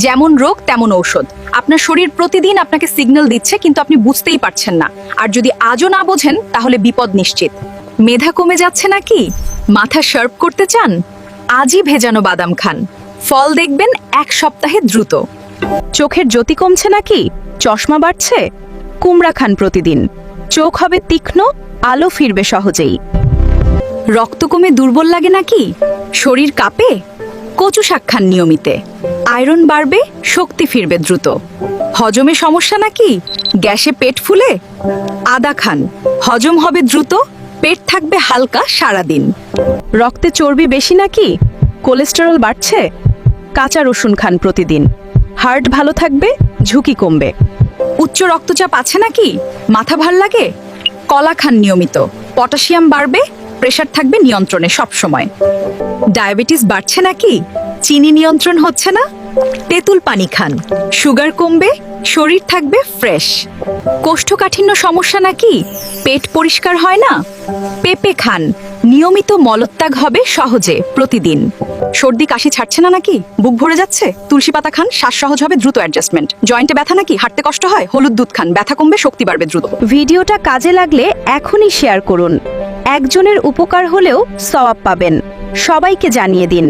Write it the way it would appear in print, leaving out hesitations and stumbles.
যেমন রোগ তেমন ঔষধ। আপনার শরীর প্রতিদিন আপনাকে সিগন্যাল দিচ্ছে, কিন্তু আপনি বুঝতেই পারছেন না। আর যদি আজও না বোঝেন, তাহলে বিপদ নিশ্চিত। মেধা কমে যাচ্ছে নাকি? মাথা শার্প করতে চান? আজই ভেজানো বাদাম খান। ফল দেখবেন 1 সপ্তাহে দ্রুত। চোখের জ্যোতি কমছে নাকি? চশমা বাড়ছে? কুমড়া খান প্রতিদিন। চোখ হবে তীক্ষ্ণ, আলো ফিরবে সহজেই। রক্ত কমে দুর্বল লাগে নাকি? শরীর কাঁপে? কচু শাক খান নিয়মিতে। আয়রন বাড়বে, শক্তি ফিরবে দ্রুত। হজমে সমস্যা নাকি? গ্যাসে পেট ফুলে? আদা খান, হজম হবে দ্রুত, পেট থাকবে হালকা সারাদিন। রক্তে চর্বি বেশি নাকি? কোলেস্টেরল বাড়ছে? কাঁচা রসুন খান প্রতিদিন। হার্ট ভালো থাকবে, ঝুঁকি কমবে। উচ্চ রক্তচাপ আছে নাকি? মাথা ভাল লাগে? কলা খান নিয়মিত। পটাশিয়াম বাড়বে, প্রেশার থাকবে নিয়ন্ত্রণে সব সময়। ডায়াবেটিস বাড়ছে নাকি? চিনি নিয়ন্ত্রণ হচ্ছে না? তেঁতুল পানি খান, সুগার কমবে, শরীর থাকবে ফ্রেশ। কোষ্ঠকাঠিন্য সমস্যা নাকি? পেট পরিষ্কার হয় না? পেঁপে খান, নিয়মিত মলত্যাগ হবে সহজে প্রতিদিন। সর্দি কাশি ছাড়ছে না নাকি? বুক ভরে যাচ্ছে? তুলসী পাতা খান, শ্বাস সহজ হবে, দ্রুত অ্যাডজাস্টমেন্ট। জয়েন্টে ব্যথা নাকি? হাঁটতে কষ্ট হয়? হলুদ দুধ খান, ব্যথা কমবে, শক্তি বাড়বে দ্রুত। ভিডিওটা কাজে লাগলে এখনই শেয়ার করুন। একজনের উপকার হলেও সওয়াব পাবেন। সবাইকে জানিয়ে দিন।